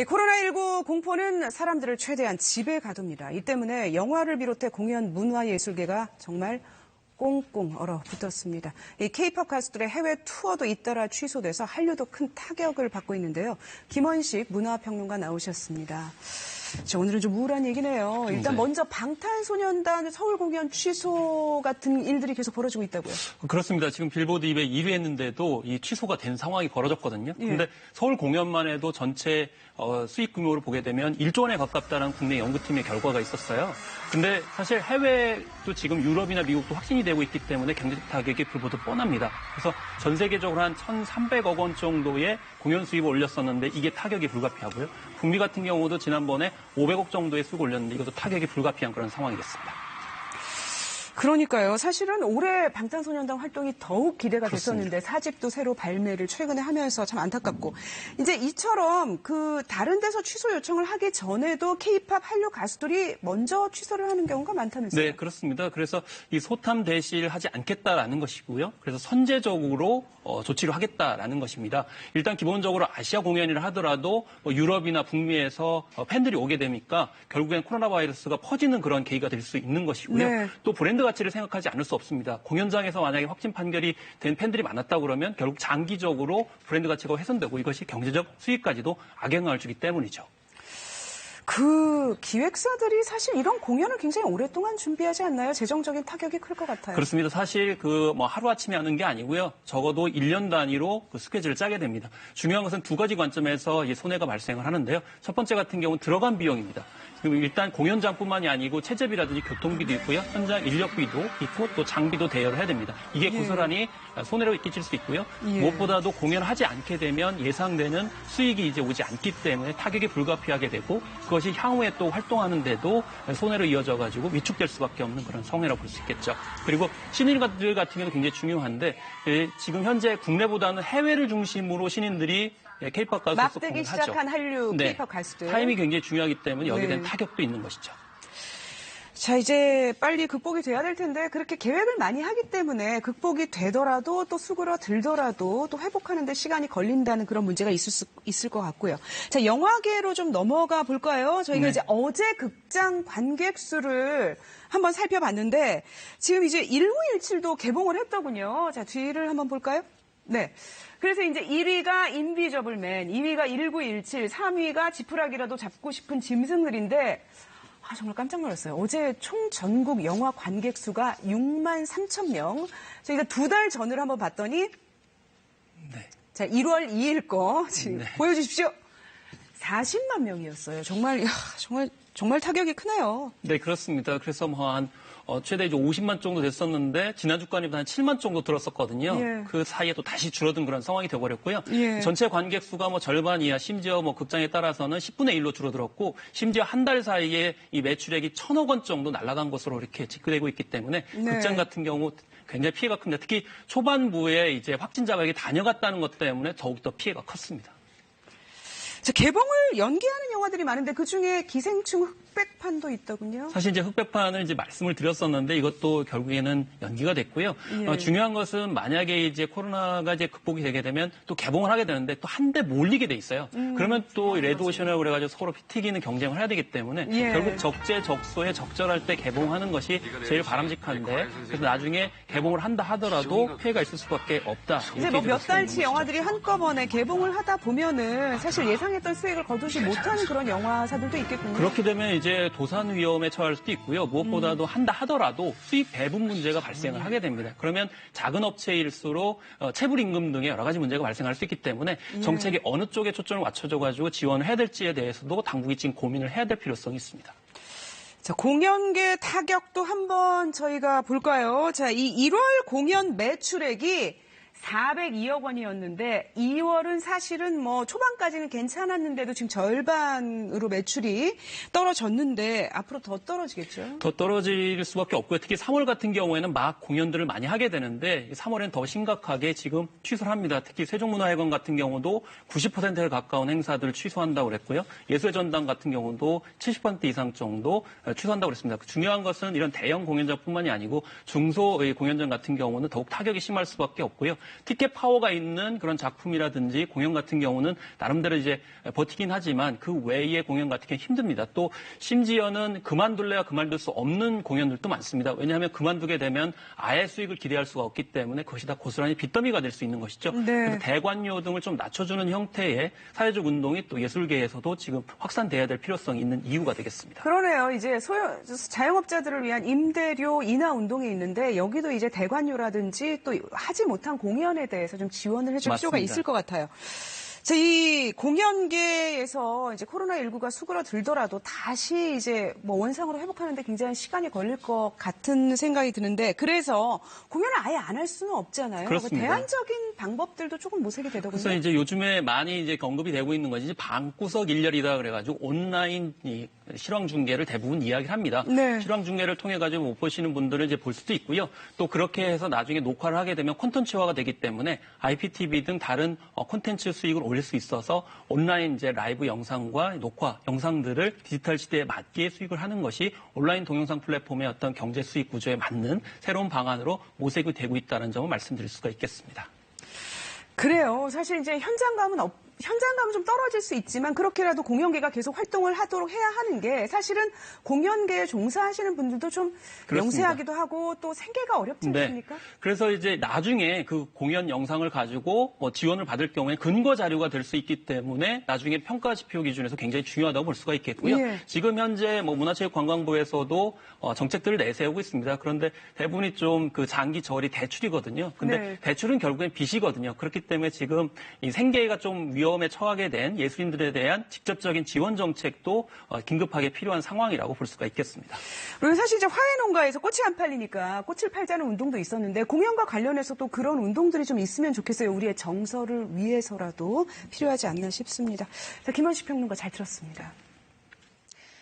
코로나19 공포는 사람들을 최대한 집에 가둡니다. 이 때문에 영화를 비롯해 공연, 문화예술계가 정말 꽁꽁 얼어붙었습니다. 이 K-팝 가수들의 해외 투어도 잇따라 취소돼서 한류도 큰 타격을 받고 있는데요. 김원식 문화평론가 나오셨습니다. 자, 오늘은 좀 우울한 얘기네요. 일단 먼저 방탄소년단 서울 공연 취소 같은 일들이 계속 벌어지고 있다고요. 그렇습니다. 지금 빌보드 200 1위 했는데도 이 취소가 된 상황이 벌어졌거든요. 그런데 서울 공연만 해도 전체 수익 규모를 보게 되면 1조 원에 가깝다는 국내 연구팀의 결과가 있었어요. 근데 사실 해외도 지금 유럽이나 미국도 확진이 되고 있기 때문에 경제적 타격이 불보듯 뻔합니다. 그래서 전 세계적으로 한 1,300억 원 정도의 공연 수입을 올렸었는데 이게 타격이 불가피하고요. 북미 같은 경우도 지난번에 500억 정도의 수익을 올렸는데 이것도 타격이 불가피한 그런 상황이 됐습니다. 그러니까요. 사실은 올해 방탄소년단 활동이 더욱 기대가 그렇습니다. 됐었는데 사집도 새로 발매를 최근에 하면서 참 안타깝고 이제 이처럼 그 다른 데서 취소 요청을 하기 전에도 K-팝 한류 가수들이 먼저 취소를 하는 경우가 많다면서요? 네, 그렇습니다. 그래서 이 소탐 대시를 하지 않겠다라는 것이고요. 그래서 선제적으로 조치를 하겠다라는 것입니다. 일단 기본적으로 아시아 공연이라 하더라도 유럽이나 북미에서 팬들이 오게 되니까 결국엔 코로나 바이러스가 퍼지는 그런 계기가 될 수 있는 것이고요. 네. 또 브랜드 가치를 생각하지 않을 수 없습니다. 공연장에서 만약에 확진 판결이 된 팬들이 많았다 그러면 결국 장기적으로 브랜드 가치가 훼손되고 이것이 경제적 수익까지도 악영향을 주기 때문이죠. 그 기획사들이 사실 이런 공연을 굉장히 오랫동안 준비하지 않나요? 재정적인 타격이 클 것 같아요. 그렇습니다. 사실 하루아침에 하는 게 아니고요. 적어도 1년 단위로 그 스케줄을 짜게 됩니다. 중요한 것은 두 가지 관점에서 이 손해가 발생을 하는데요. 첫 번째 같은 경우는 들어간 비용입니다. 일단 공연장뿐만이 아니고 체재비라든지 교통비도 있고요. 현장 인력비도 있고 또 장비도 대여를 해야 됩니다. 이게 고스란히 손해를 끼칠 수 있고요. 무엇보다도 공연하지 않게 되면 예상되는 수익이 이제 오지 않기 때문에 타격이 불가피하게 되고 그것이 향후에 또 활동하는데도 손해로 이어져가지고 위축될 수밖에 없는 그런 성해라고 볼 수 있겠죠. 그리고 신인들 같은 경우는 굉장히 중요한데 지금 현재 국내보다는 해외를 중심으로 신인들이 K-팝 가수 막대기 시작한 한류 K-팝 가수들. 타임이 굉장히 중요하기 때문에 여기에 대한 타격도 있는 것이죠. 자, 이제 빨리 극복이 돼야 될 텐데 그렇게 계획을 많이 하기 때문에 극복이 되더라도 또 수그러들더라도 또 회복하는 데 시간이 걸린다는 그런 문제가 있을 것 같고요. 자, 영화계로 좀 넘어가 볼까요? 저희가 이제 어제 극장 관객 수를 한번 살펴봤는데 지금 이제 1917도 개봉을 했더군요. 자, 뒤를 한번 볼까요? 네. 그래서 이제 1위가 인비저블맨, 2위가 1917, 3위가 지푸라기라도 잡고 싶은 짐승들인데 정말 깜짝 놀랐어요. 어제 총 전국 영화 관객 수가 6만 3천 명. 저희가 2달 전을 한번 봤더니 자, 1월 2일 거 지금 보여주십시오. 40만 명이었어요. 정말 타격이 크네요. 네, 그렇습니다. 그래서 최대 이제 50만 정도 됐었는데 지난주 관이보다 한 7만 정도 들었었거든요. 그 사이에 또 다시 줄어든 그런 상황이 되어버렸고요. 전체 관객 수가 절반 이하, 심지어 극장에 따라서는 10분의 1로 줄어들었고, 심지어 한 달 사이에 이 매출액이 1,000억 원 정도 날아간 것으로 이렇게 집계되고 있기 때문에 극장 같은 경우 굉장히 피해가 큽니다. 특히 초반부에 이제 확진자가 다녀갔다는 것 때문에 더욱더 피해가 컸습니다. 자, 개봉을 연기하는 영화들이 많은데 그중에 기생충 흑백판도 있더군요. 사실 이제 흑백판을 말씀을 드렸었는데 이것도 결국에는 연기가 됐고요. 중요한 것은 만약에 이제 코로나가 극복이 되게 되면 또 개봉을 하게 되는데 또 한 대 몰리게 돼 있어요. 그러면 또 레드오션이라고 그래가지고 서로 튀기는 경쟁을 해야 되기 때문에 결국 적재적소에 적절할 때 개봉하는 것이 제일 바람직한데 그래서 나중에 개봉을 한다 하더라도 피해가 있을 수밖에 없다. 이제 몇 달치 영화들이 한꺼번에 개봉을 하다 보면은 사실 예상했던 수익을 거두지 못하는 그런 영화사들도 있겠군요. 그렇게 되면 이제 도산 위험에 처할 수도 있고요. 무엇보다도 한다 하더라도 수익 배분 문제가 발생을 하게 됩니다. 그러면 작은 업체일수록 체불 임금 등의 여러 가지 문제가 발생할 수 있기 때문에 정책이 어느 쪽에 초점을 맞춰줘가지고 지원을 해야 될지에 대해서도 당국이 지금 고민을 해야 될 필요성이 있습니다. 자, 공연계 타격도 한번 저희가 볼까요? 자, 이 1월 공연 매출액이 402억 원이었는데 2월은 사실은 초반까지는 괜찮았는데도 지금 절반으로 매출이 떨어졌는데 앞으로 더 떨어지겠죠? 더 떨어질 수밖에 없고요. 특히 3월 같은 경우에는 막 공연들을 많이 하게 되는데 3월엔 더 심각하게 지금 취소를 합니다. 특히 세종문화회관 같은 경우도 90%에 가까운 행사들을 취소한다고 그랬고요. 예술의 전당 같은 경우도 70% 이상 정도 취소한다고 그랬습니다. 중요한 것은 이런 대형 공연장뿐만이 아니고 중소 공연장 같은 경우는 더욱 타격이 심할 수밖에 없고요. 티켓 파워가 있는 그런 작품이라든지 공연 같은 경우는 나름대로 이제 버티긴 하지만 그 외의 공연 같은 경우는 힘듭니다. 또 심지어는 그만둘래야 그만둘 수 없는 공연들도 많습니다. 왜냐하면 그만두게 되면 아예 수익을 기대할 수가 없기 때문에 그것이 다 고스란히 빚더미가 될 수 있는 것이죠. 네. 그래서 대관료 등을 좀 낮춰주는 형태의 사회적 운동이 또 예술계에서도 지금 확산돼야 될 필요성이 있는 이유가 되겠습니다. 그러네요. 이제 자영업자들을 위한 임대료 인하 운동이 있는데 여기도 이제 대관료라든지 또 하지 못한 공연에 대해서 좀 지원을 해줄 필요가 맞습니다. 있을 것 같아요. 자, 이 공연계에서 이제 코로나19가 수그러들더라도 다시 이제 뭐 원상으로 회복하는데 굉장히 시간이 걸릴 것 같은 생각이 드는데 그래서 공연을 아예 안 할 수는 없잖아요. 그렇습니다. 대안적인 방법들도 조금 모색이 되더군요. 그래서 이제 요즘에 많이 이제 언급이 되고 있는 것이 방구석 일렬이다 그래가지고 온라인 이 실황 중계를 대부분 이야기를 합니다. 네. 실황 중계를 통해 가지고 못 보시는 분들은 이제 볼 수도 있고요. 또 그렇게 해서 나중에 녹화를 하게 되면 콘텐츠화가 되기 때문에 IPTV 등 다른 콘텐츠 수익을 올릴 수 있어서 온라인 이제 라이브 영상과 녹화 영상들을 디지털 시대에 맞게 수익을 하는 것이 온라인 동영상 플랫폼의 어떤 경제 수익 구조에 맞는 새로운 방안으로 모색이 되고 있다는 점을 말씀드릴 수가 있겠습니다. 그래요. 사실 이제 현장감은 좀 떨어질 수 있지만 그렇게라도 공연계가 계속 활동을 하도록 해야 하는 게 사실은 공연계에 종사하시는 분들도 좀 그렇습니다. 명세하기도 하고 또 생계가 어렵지 않습니까? 그래서 이제 나중에 그 공연 영상을 가지고 지원을 받을 경우에 근거 자료가 될 수 있기 때문에 나중에 평가 지표 기준에서 굉장히 중요하다고 볼 수가 있겠고요. 예. 지금 현재 문화체육관광부에서도 정책들을 내세우고 있습니다. 그런데 대부분이 좀 그 장기 저리 대출이거든요. 근데 네. 대출은 결국엔 빚이거든요. 그렇기 때문에 지금 이 생계가 좀 위험에 처하게 된 예술인들에 대한 직접적인 지원 정책도 긴급하게 필요한 상황이라고 볼 수가 있겠습니다. 그리고 사실 이제 화훼 농가에서 꽃이 안 팔리니까 꽃을 팔자는 운동도 있었는데 공연과 관련해서 또 그런 운동들이 좀 있으면 좋겠어요. 우리의 정서를 위해서라도 필요하지 않나 싶습니다. 자, 김원식 평론가 잘 들었습니다.